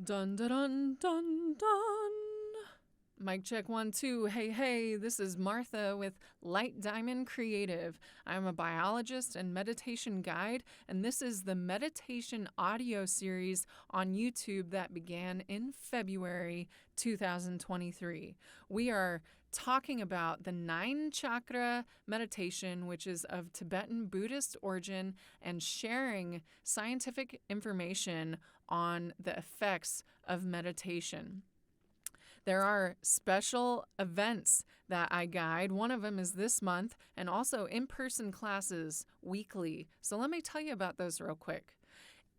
Dun dun dun dun dun. Mic check 1 2. Hey, this is Martha with Light Diamond Creative. I'm a biologist and meditation guide, and this is the meditation audio series on YouTube that began in February 2023. We are talking about the 9 chakra meditation, which is of Tibetan Buddhist origin, and sharing scientific information on the effects of meditation. There are special events that I guide. One of them is this month, and also in-person classes weekly. So let me tell you about those real quick.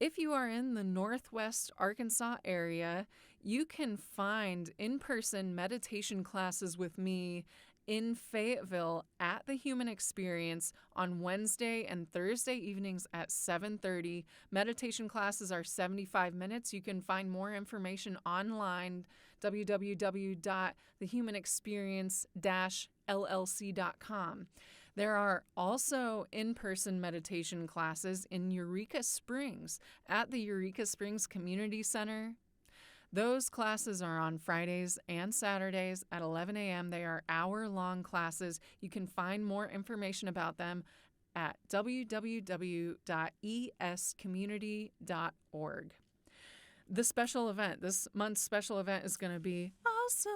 If you are in the Northwest Arkansas area, you can find in-person meditation classes with me in Fayetteville at the Human Experience on Wednesday and Thursday evenings at 7:30. Meditation classes are 75 minutes. You can find more information online, www.thehumanexperience-llc.com. There are also in-person meditation classes in Eureka Springs at the Eureka Springs Community Center. Those classes are on Fridays and Saturdays at 11 a.m. They are hour-long classes. You can find more information about them at www.escommunity.org. The special event, this month's special event is going to be awesome.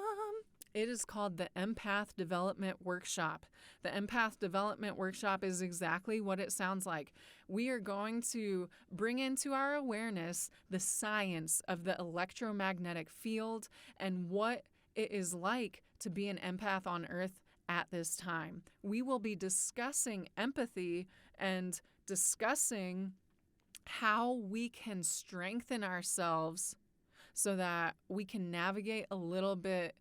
It is called the Empath Development Workshop. The Empath Development Workshop is exactly what it sounds like. We are going to bring into our awareness the science of the electromagnetic field and what it is like to be an empath on Earth at this time. We will be discussing empathy and discussing how we can strengthen ourselves so that we can navigate a little bit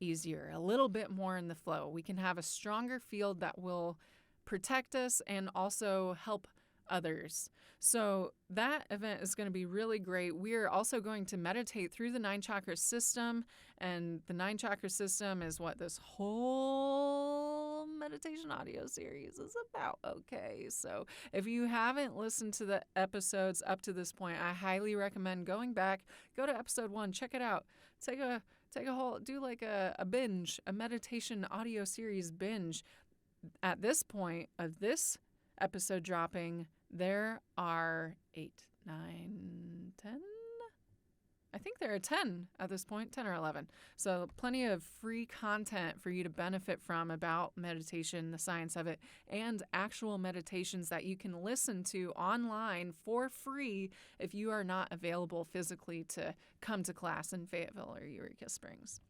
easier, a little bit more in the flow. We can have a stronger field that will protect us and also help others. So that event is going to be really great. We are also going to meditate through the 9 chakra system, and the 9 chakra system is what this whole meditation audio series is about. Okay, so if you haven't listened to the episodes up to this point, I highly recommend going back. Go to episode 1, check it out. Take a whole, do like a binge, a meditation audio series binge. At this point of this episode dropping, there are 8, 9, 10. I think there are 10 at this point, 10 or 11. So plenty of free content for you to benefit from about meditation, the science of it, and actual meditations that you can listen to online for free if you are not available physically to come to class in Fayetteville or Eureka Springs.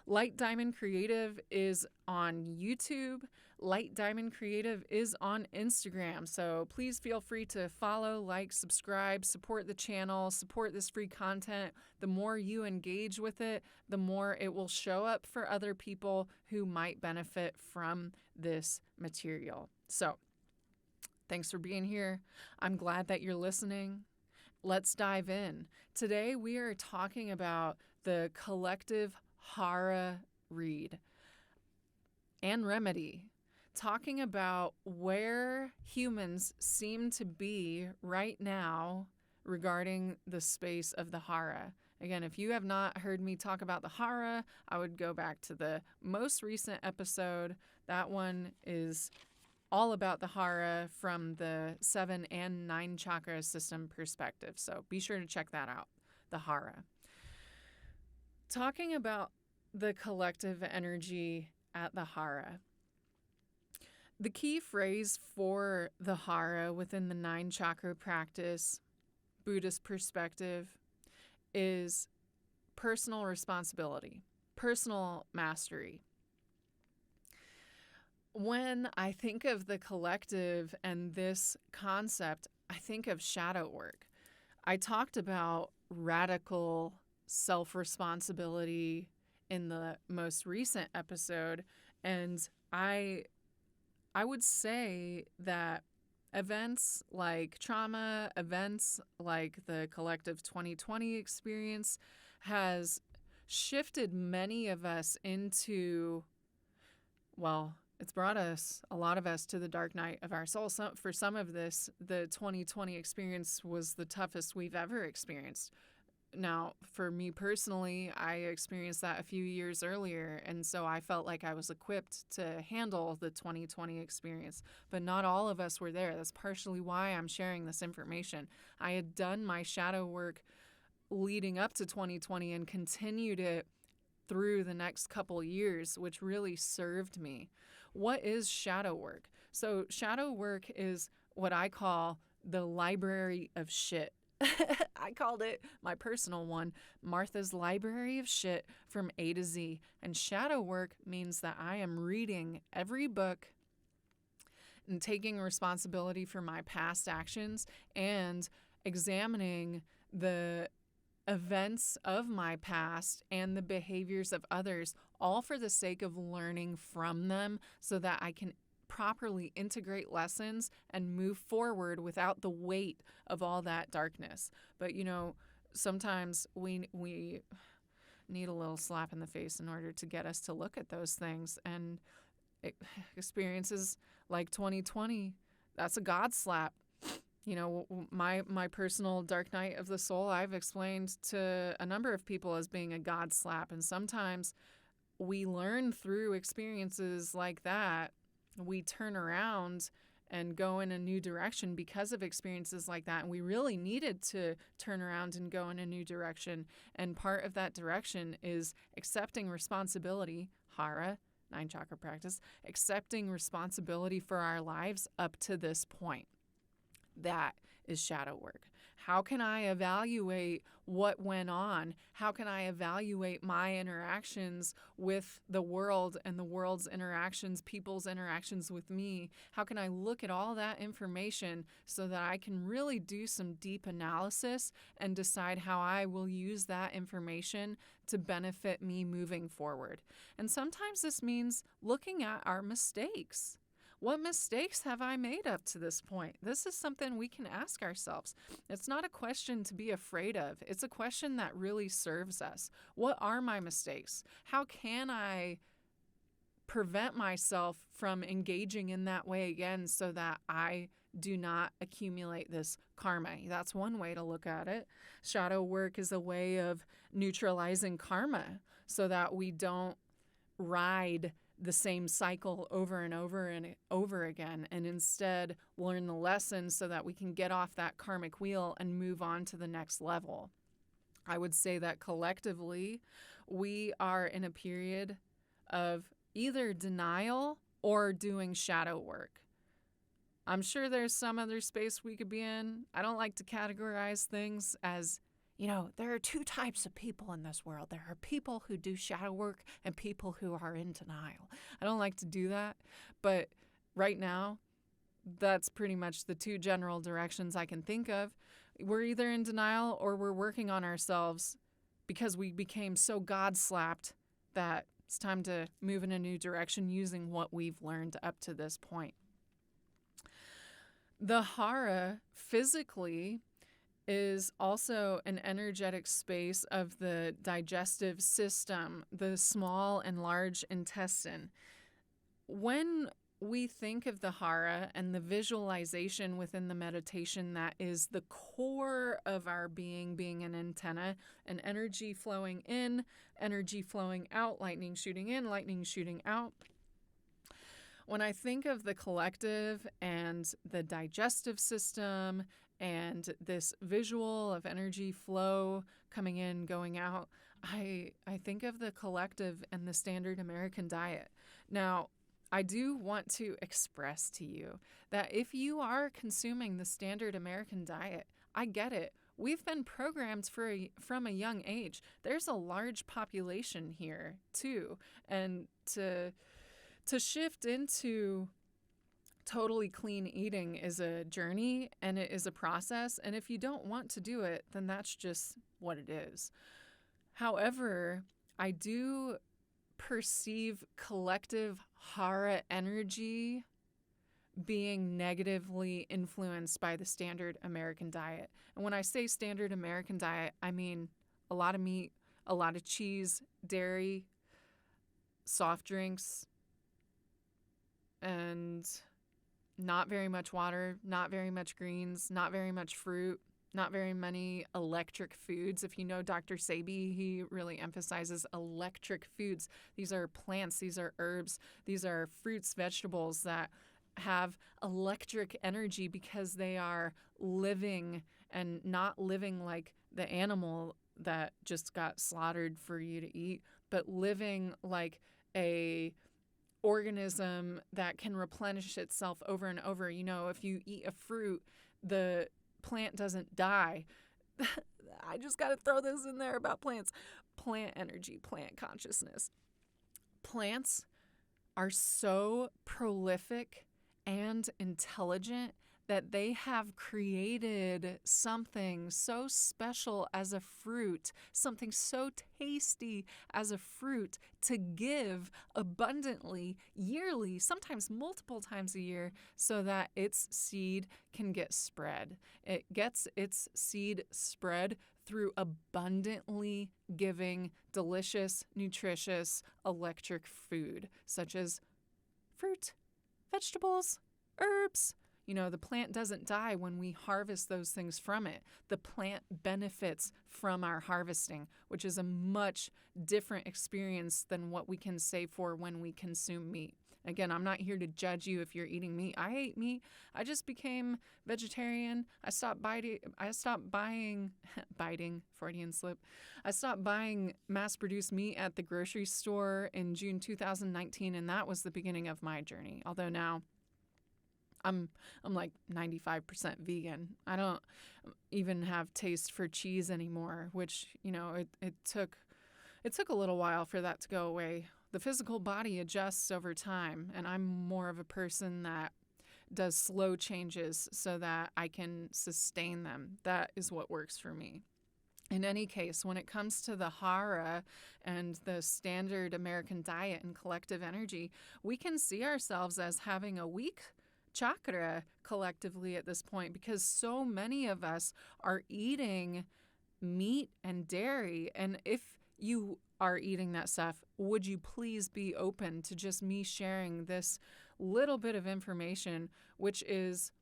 Light Diamond Creative is on YouTube. Light Diamond Creative is on Instagram. So please feel free to follow, like, subscribe, support the channel, support this free content. The more you engage with it, the more it will show up for other people who might benefit from this material. So thanks for being here. I'm glad that you're listening. Let's dive in. Today we are talking about the collective Hara read and remedy, talking about where humans seem to be right now regarding the space of the Hara. Again, if you have not heard me talk about the Hara, I would go back to the most recent episode. That one is all about the Hara from the 7 and 9 chakra system perspective. So be sure to check that out, the Hara. Talking about the collective energy at the Hara. The key phrase for the Hara within the 9 chakra practice, Buddhist perspective, is personal responsibility, personal mastery. When I think of the collective and this concept, I think of shadow work. I talked about radical self-responsibility in the most recent episode, and I would say that events like trauma, events like the collective 2020 experience has shifted many of us into, well, it's brought us, a lot of us, to the dark night of our soul. So for some of this, the 2020 experience was the toughest we've ever experienced. Now, for me personally, I experienced that a few years earlier, and so I felt like I was equipped to handle the 2020 experience. But not all of us were there. That's partially why I'm sharing this information. I had done my shadow work leading up to 2020 and continued it through the next couple years, which really served me. What is shadow work? So, shadow work is what I call the library of shit. I called it, my personal one, Martha's Library of Shit from A to Z. And shadow work means that I am reading every book and taking responsibility for my past actions and examining the events of my past and the behaviors of others, all for the sake of learning from them so that I can properly integrate lessons and move forward without the weight of all that darkness. But sometimes we need a little slap in the face in order to get us to look at those things. And experiences like 2020, that's a God slap. My personal dark night of the soul, I've explained to a number of people as being a God slap. And sometimes we learn through experiences like that. We turn around and go in a new direction because of experiences like that. And we really needed to turn around and go in a new direction. And part of that direction is accepting responsibility, Hara, 9 chakra practice, accepting responsibility for our lives up to this point. That is shadow work. How can I evaluate what went on? How can I evaluate my interactions with the world and the world's interactions, people's interactions with me? How can I look at all that information so that I can really do some deep analysis and decide how I will use that information to benefit me moving forward? And sometimes this means looking at our mistakes. What mistakes have I made up to this point? This is something we can ask ourselves. It's not a question to be afraid of. It's a question that really serves us. What are my mistakes? How can I prevent myself from engaging in that way again so that I do not accumulate this karma? That's one way to look at it. Shadow work is a way of neutralizing karma so that we don't ride the same cycle over and over and over again, and instead learn the lessons so that we can get off that karmic wheel and move on to the next level. I would say that collectively, we are in a period of either denial or doing shadow work. I'm sure there's some other space we could be in. I don't like to categorize things as there are 2 types of people in this world. There are people who do shadow work and people who are in denial. I don't like to do that, but right now, that's pretty much the 2 general directions I can think of. We're either in denial or we're working on ourselves because we became so God-slapped that it's time to move in a new direction using what we've learned up to this point. The Hara physically is also an energetic space of the digestive system, the small and large intestine. When we think of the Hara and the visualization within the meditation that is the core of our being an antenna, an energy flowing in, energy flowing out, lightning shooting in, lightning shooting out. When I think of the collective and the digestive system and this visual of energy flow coming in, going out, I think of the collective and the standard American diet. Now, I do want to express to you that if you are consuming the standard American diet, I get it. We've been programmed from a young age. There's a large population here, too. And to shift into totally clean eating is a journey and it is a process. And if you don't want to do it, then that's just what it is. However, I do perceive collective Hara energy being negatively influenced by the standard American diet. And when I say standard American diet, I mean a lot of meat, a lot of cheese, dairy, soft drinks, and not very much water, not very much greens, not very much fruit, not very many electric foods. If you know Dr. Sebi, he really emphasizes electric foods. These are plants, these are herbs, these are fruits, vegetables that have electric energy because they are living and not living like the animal that just got slaughtered for you to eat, but living like a organism that can replenish itself over and over. You know, if you eat a fruit, the plant doesn't die. I just got to throw this in there about plants. Plant energy, plant consciousness. Plants are so prolific and intelligent that they have created something so special as a fruit, something so tasty as a fruit to give abundantly, yearly, sometimes multiple times a year, so that its seed can get spread. It gets its seed spread through abundantly giving delicious, nutritious, electric food, such as fruit, vegetables, herbs. You know, the plant doesn't die when we harvest those things from it. The plant benefits from our harvesting, which is a much different experience than what we can say for when we consume meat. Again, I'm not here to judge you if you're eating meat. I ate meat. I just became vegetarian. I stopped buying Freudian slip. I stopped buying mass-produced meat at the grocery store in June 2019, and that was the beginning of my journey. Although now I'm like 95% vegan. I don't even have taste for cheese anymore, which, you know, it took a little while for that to go away. The physical body adjusts over time, and I'm more of a person that does slow changes so that I can sustain them. That is what works for me. In any case, when it comes to the Hara and the standard American diet and collective energy, we can see ourselves as having a weak chakra collectively at this point, because so many of us are eating meat and dairy. And if you are eating that stuff, would you please be open to just me sharing this little bit of information, which is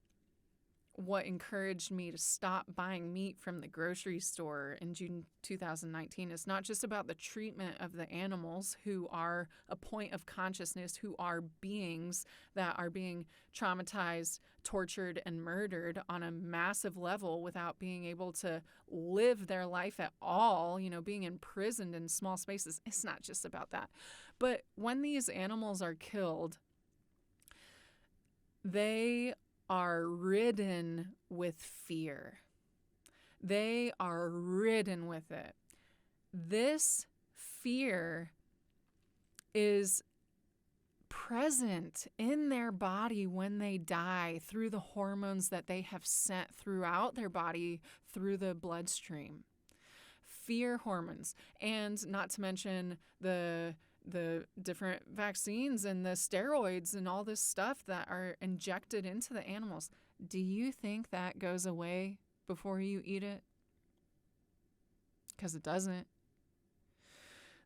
what encouraged me to stop buying meat from the grocery store in June 2019. It's not just about the treatment of the animals who are a point of consciousness, who are beings that are being traumatized, tortured, and murdered on a massive level without being able to live their life at all, you know, being imprisoned in small spaces. It's not just about that. But when these animals are killed, they are ridden with fear. They are ridden with it. This fear is present in their body when they die through the hormones that they have sent throughout their body through the bloodstream. Fear hormones, and not to mention the different vaccines and the steroids and all this stuff that are injected into the animals. Do you think that goes away before you eat it? Because it doesn't.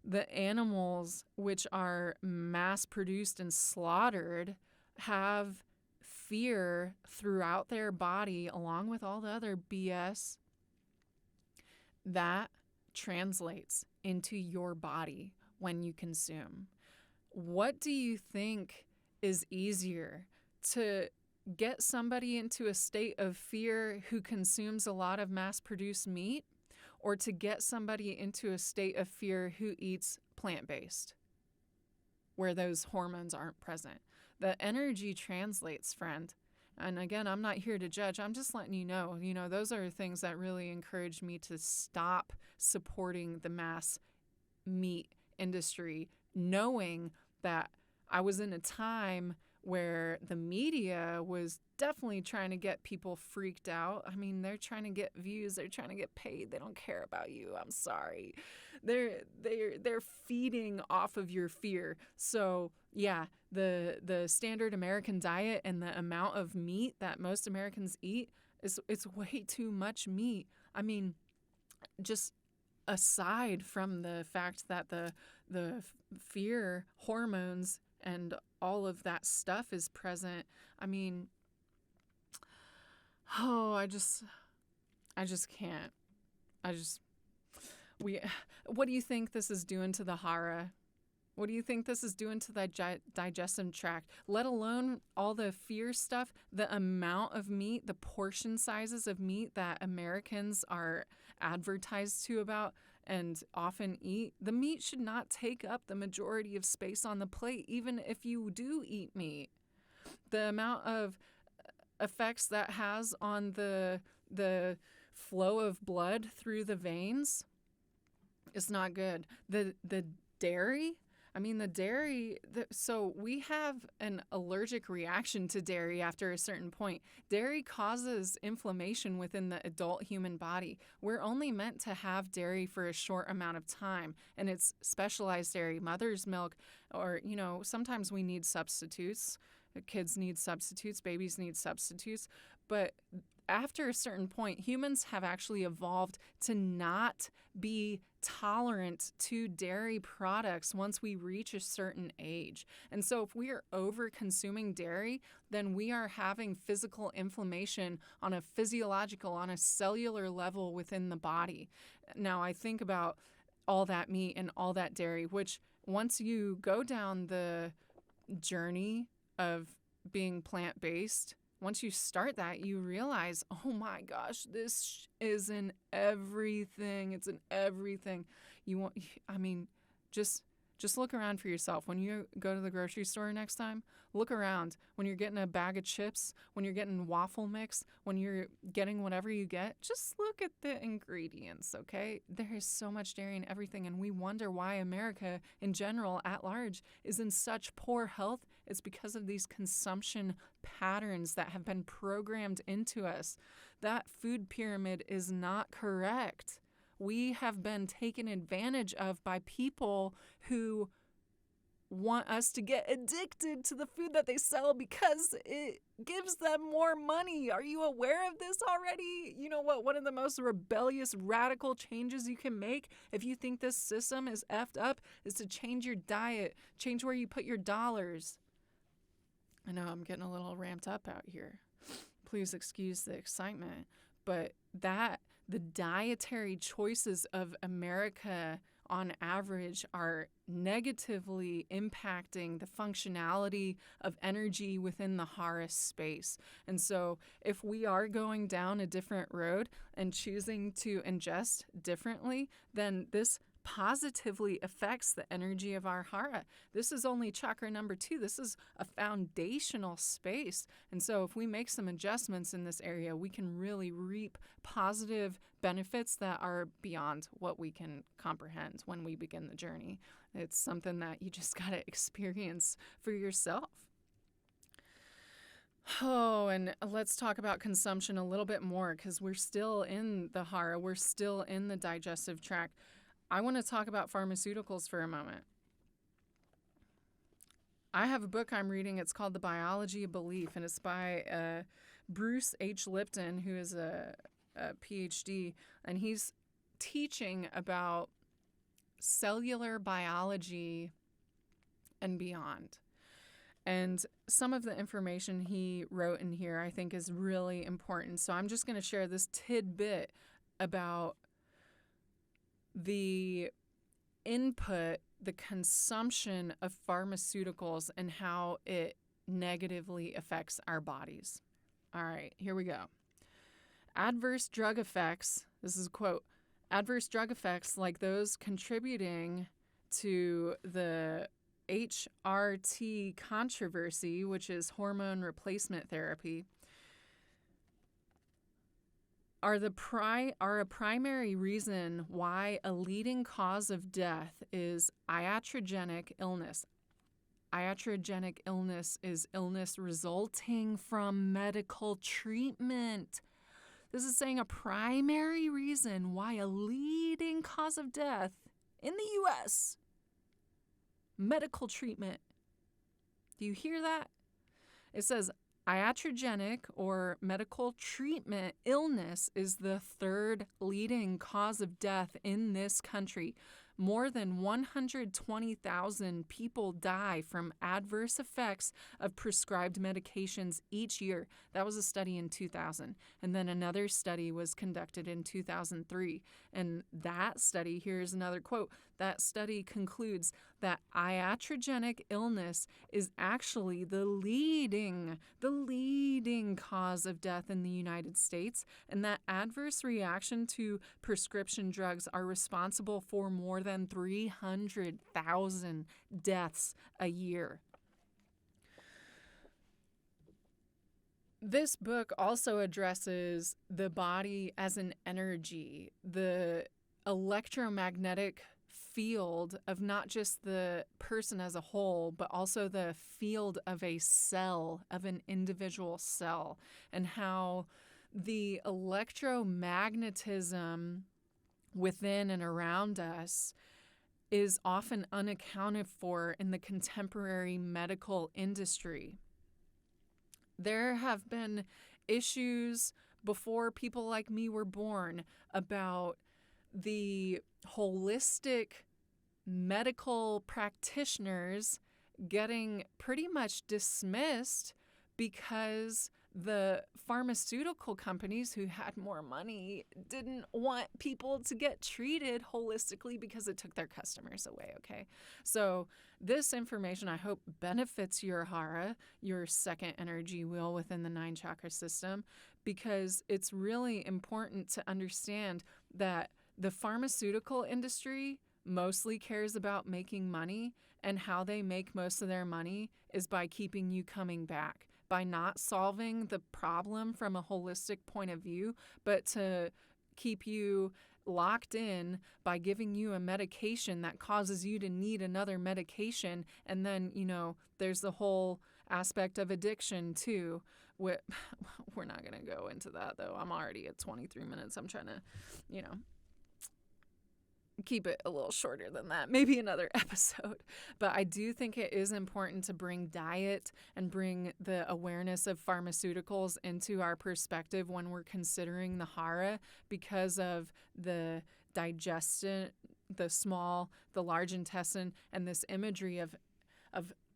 The animals which are mass produced and slaughtered have fear throughout their body along with all the other BS that translates into your body when you consume. What do you think is easier, to get somebody into a state of fear who consumes a lot of mass-produced meat, or to get somebody into a state of fear who eats plant-based, where those hormones aren't present? The energy translates, friend. And again, I'm not here to judge. I'm just letting you know, those are things that really encouraged me to stop supporting the mass meat industry, knowing that I was in a time where the media was definitely trying to get people freaked out. I mean, they're trying to get views, they're trying to get paid. They don't care about you. I'm sorry. They're feeding off of your fear. So yeah, the standard American diet and the amount of meat that most Americans eat it's way too much meat. I mean, just aside from the fact that the fear hormones and all of that stuff is present, I mean, I just can't. I just, what do you think this is doing to the Hara? What do you think this is doing to the digestive tract? Let alone all the fear stuff, the amount of meat, the portion sizes of meat that Americans are advertised to about and often eat. The meat should not take up the majority of space on the plate, even if you do eat meat. The amount of effects that has on the flow of blood through the veins is not good. The dairy, so we have an allergic reaction to dairy after a certain point. Dairy causes inflammation within the adult human body. We're only meant to have dairy for a short amount of time, and it's specialized dairy, mother's milk, or, sometimes we need substitutes. Kids need substitutes, babies need substitutes, but after a certain point, humans have actually evolved to not be tolerant to dairy products once we reach a certain age. And so if we are over consuming dairy, then we are having physical inflammation on a physiological, on a cellular level within the body. Now, I think about all that meat and all that dairy, which once you go down the journey of being plant-based, once you start that, you realize, oh my gosh, this is in everything. It's in everything. Just look around for yourself. When you go to the grocery store next time, look around. When you're getting a bag of chips, when you're getting waffle mix, when you're getting whatever you get, just look at the ingredients, okay? There is so much dairy in everything, and we wonder why America in general at large is in such poor health. It's because of these consumption patterns that have been programmed into us. That food pyramid is not correct. We have been taken advantage of by people who want us to get addicted to the food that they sell because it gives them more money. Are you aware of this already? You know what? One of the most rebellious, radical changes you can make if you think this system is effed up is to change your diet, change where you put your dollars. I know I'm getting a little ramped up out here. Please excuse the excitement, but the dietary choices of America on average are negatively impacting the functionality of energy within the Hara space. And so if we are going down a different road and choosing to ingest differently, then this positively affects the energy of our Hara. This is only chakra number 2. This is a foundational space. And so if we make some adjustments in this area, we can really reap positive benefits that are beyond what we can comprehend when we begin the journey. It's something that you just got to experience for yourself. Oh, and let's talk about consumption a little bit more because we're still in the Hara. We're still in the digestive tract. I want to talk about pharmaceuticals for a moment. I have a book I'm reading. It's called The Biology of Belief, and it's by Bruce H. Lipton, who is a PhD, and he's teaching about cellular biology and beyond. And some of the information he wrote in here I think is really important. So I'm just going to share this tidbit about the input, the consumption of pharmaceuticals and how it negatively affects our bodies. All right, here we go. Adverse drug effects, this is a quote, adverse drug effects like those contributing to the HRT controversy, which is hormone replacement therapy, are a primary reason why a leading cause of death is iatrogenic illness. Iatrogenic illness is illness resulting from medical treatment. This is saying a primary reason why a leading cause of death in the U.S. medical treatment. Do you hear that? It says iatrogenic or medical treatment illness is the third leading cause of death in this country. more than 120,000 people die from adverse effects of prescribed medications each year. That was a study in 2000. And then another study was conducted in 2003. And that study, here's another quote, that study concludes that iatrogenic illness is actually the leading cause of death in the United States, and that adverse reaction to prescription drugs are responsible for more than 300,000 deaths a year. This book also addresses the body as an energy, the electromagnetic field of not just the person as a whole, but also the field of a cell, of an individual cell, and how the electromagnetism within and around us is often unaccounted for in the contemporary medical industry. There have been issues before people like me were born about the holistic medical practitioners getting pretty much dismissed because the pharmaceutical companies who had more money didn't want people to get treated holistically because it took their customers away, okay? So this information, I hope, benefits your Hara, your second energy wheel within the 9 chakra system, because it's really important to understand that the pharmaceutical industry mostly cares about making money, and how they make most of their money is by keeping you coming back, by not solving the problem from a holistic point of view, but to keep you locked in by giving you a medication that causes you to need another medication. And then, there's the whole aspect of addiction too. We're not going to go into that, though. I'm already at 23 minutes. I'm trying to, keep it a little shorter than that, maybe another episode. But I do think it is important to bring diet and bring the awareness of pharmaceuticals into our perspective when we're considering the Hara, because of the digestion, the small, the large intestine, and this imagery of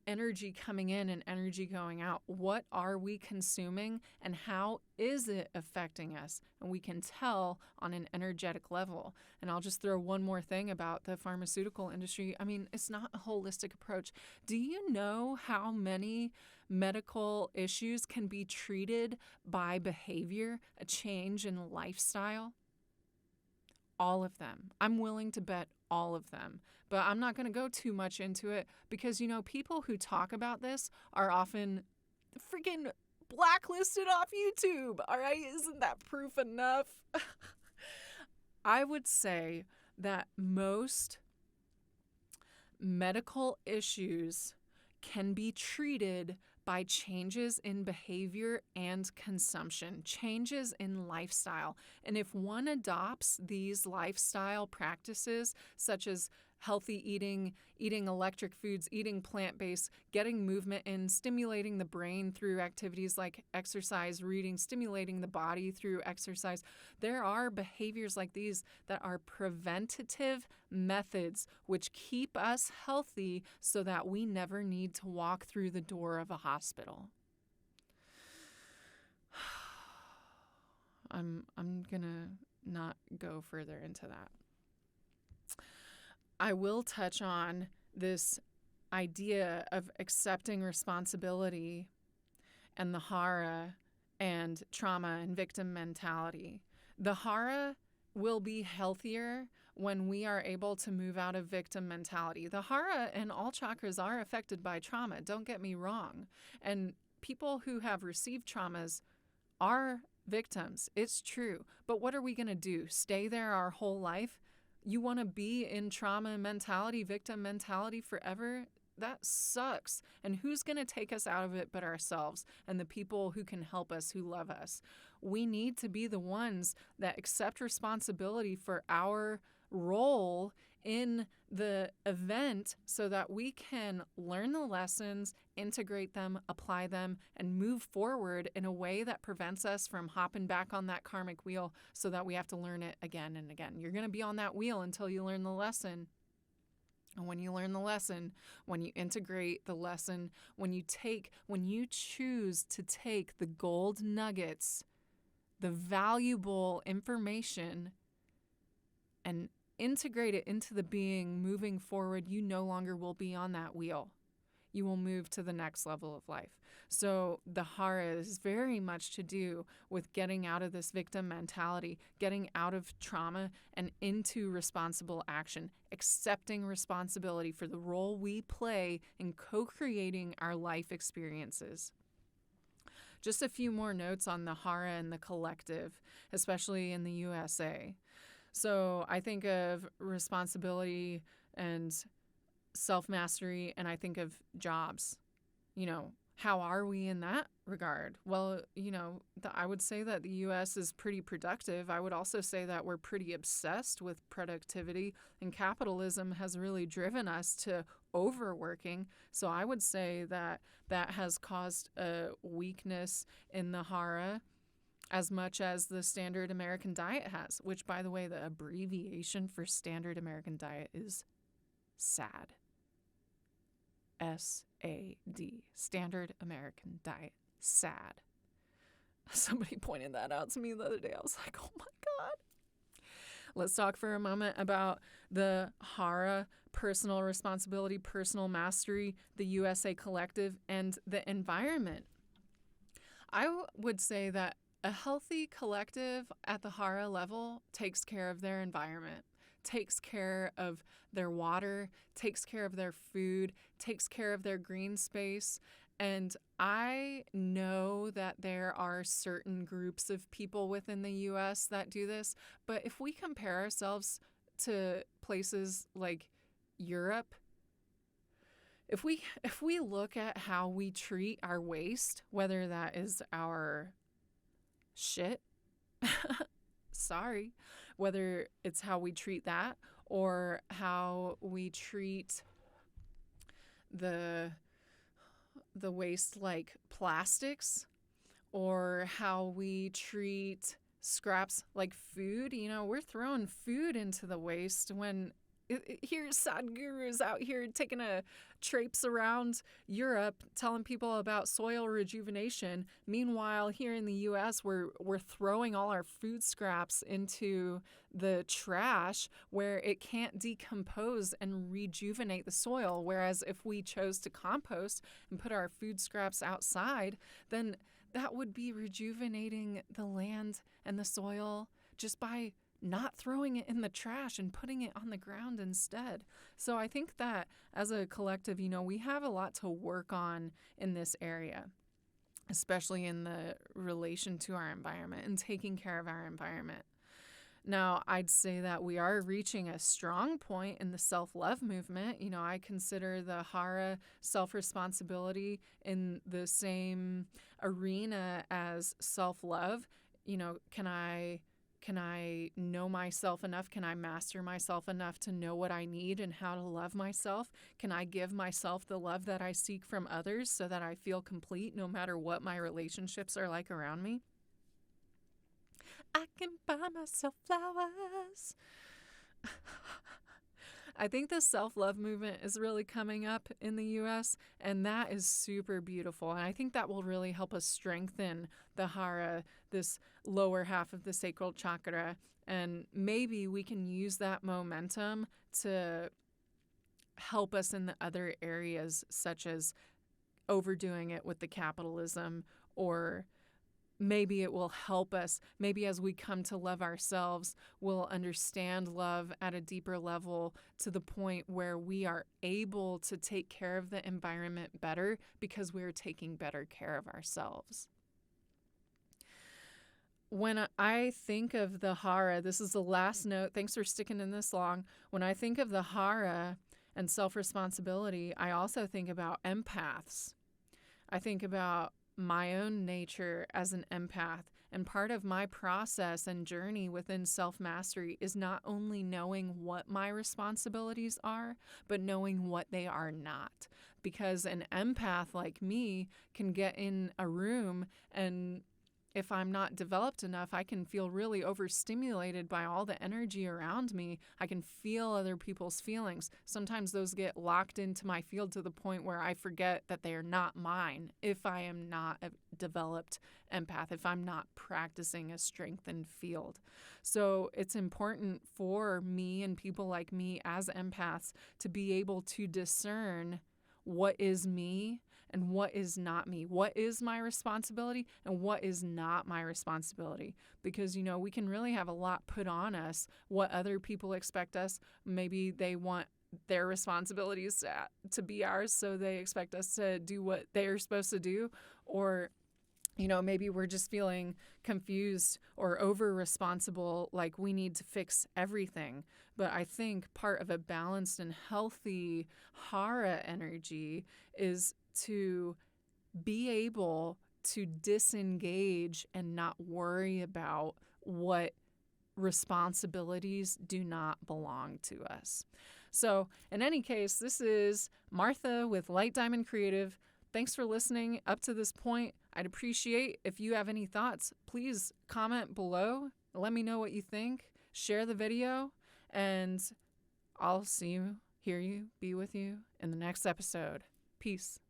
energy coming in and energy going out. What are we consuming, and how is it affecting us? And we can tell on an energetic level. And I'll just throw one more thing about the pharmaceutical industry. I mean, it's not a holistic approach. Do you know how many medical issues can be treated by behavior, a change in lifestyle? All of them. I'm willing to bet all of them. But I'm not going to go too much into it because, people who talk about this are often freaking blacklisted off YouTube. All right? Isn't that proof enough? I would say that most medical issues can be treated by changes in behavior and consumption, changes in lifestyle. And if one adopts these lifestyle practices, such as healthy eating, eating electric foods, eating plant-based, getting movement in, stimulating the brain through activities like exercise, reading, stimulating the body through exercise, there are behaviors like these that are preventative methods which keep us healthy so that we never need to walk through the door of a hospital. I'm gonna not go further into that. I will touch on this idea of accepting responsibility and the Hara and trauma and victim mentality. The Hara will be healthier when we are able to move out of victim mentality. The Hara and all chakras are affected by trauma, don't get me wrong. And people who have received traumas are victims. It's true. But what are we going to do? Stay there our whole life? You want to be in trauma mentality, victim mentality forever? That sucks. And who's going to take us out of it but ourselves and the people who can help us, who love us? We need to be the ones that accept responsibility for our role in the event so that we can learn the lessons, integrate them, apply them, and move forward in a way that prevents us from hopping back on that karmic wheel so that we have to learn it again and again. You're going to be on that wheel until you learn the lesson. And when you learn the lesson, when you integrate the lesson, when you choose to take the gold nuggets, the valuable information, and integrate it into the being moving forward, you no longer will be on that wheel. You will move to the next level of life. So the Hara is very much to do with getting out of this victim mentality, getting out of trauma and into responsible action, accepting responsibility for the role we play in co-creating our life experiences. Just a few more notes on the Hara and the collective, especially in the USA. So I think of responsibility and self-mastery, and I think of jobs. How are we in that regard? Well, I would say that the U.S. is pretty productive. I would also say that we're pretty obsessed with productivity, and capitalism has really driven us to overworking. So I would say that has caused a weakness in the Hara as much as the standard American diet has, which, by the way, the abbreviation for standard American diet is SAD. SAD, Standard American Diet, SAD. Somebody pointed that out to me the other day. I was like, oh my God. Let's talk for a moment about the Hara, personal responsibility, personal mastery, the USA collective, and the environment. I would say that a healthy collective at the Hara level takes care of their environment, takes care of their water, takes care of their food, takes care of their green space. And I know that there are certain groups of people within the US that do this, but if we compare ourselves to places like Europe, if we look at how we treat our waste, whether that is our shit, sorry, whether it's how we treat that or how we treat the waste like plastics, or how we treat scraps like food. We're throwing food into the waste when here's Sadhguru's out here taking a traipse around Europe telling people about soil rejuvenation. Meanwhile, here in the US, we're throwing all our food scraps into the trash where it can't decompose and rejuvenate the soil. Whereas if we chose to compost and put our food scraps outside, then that would be rejuvenating the land and the soil just by not throwing it in the trash and putting it on the ground instead. So I think that as a collective, we have a lot to work on in this area, especially in the relation to our environment and taking care of our environment. Now, I'd say that we are reaching a strong point in the self-love movement. I consider the Hara self-responsibility in the same arena as self-love. Can I know myself enough? Can I master myself enough to know what I need and how to love myself? Can I give myself the love that I seek from others so that I feel complete no matter what my relationships are like around me? I can buy myself flowers. I think the self-love movement is really coming up in the U.S., and that is super beautiful. And I think that will really help us strengthen the Hara, this lower half of the sacral chakra. And maybe we can use that momentum to help us in the other areas, such as overdoing it with the capitalism, or maybe it will help us. Maybe as we come to love ourselves, we'll understand love at a deeper level to the point where we are able to take care of the environment better because we're taking better care of ourselves. When I think of the Hara, this is the last note. Thanks for sticking in this long. When I think of the Hara and self-responsibility, I also think about empaths. I think about my own nature as an empath, and part of my process and journey within self-mastery is not only knowing what my responsibilities are, but knowing what they are not. Because an empath like me can get in a room and if I'm not developed enough, I can feel really overstimulated by all the energy around me. I can feel other people's feelings. Sometimes those get locked into my field to the point where I forget that they are not mine if I am not a developed empath, if I'm not practicing a strengthened field. So it's important for me and people like me as empaths to be able to discern what is me and what is not me, what is my responsibility and what is not my responsibility. Because, we can really have a lot put on us, what other people expect us. Maybe they want their responsibilities to be ours, so they expect us to do what they're supposed to do. Or maybe we're just feeling confused or over-responsible, like we need to fix everything. But I think part of a balanced and healthy Hara energy is to be able to disengage and not worry about what responsibilities do not belong to us. So in any case, this is Martha with Light Diamond Creative. Thanks for listening up to this point. I'd appreciate if you have any thoughts. Please comment below. Let me know what you think. Share the video. And I'll see you, hear you, be with you in the next episode. Peace.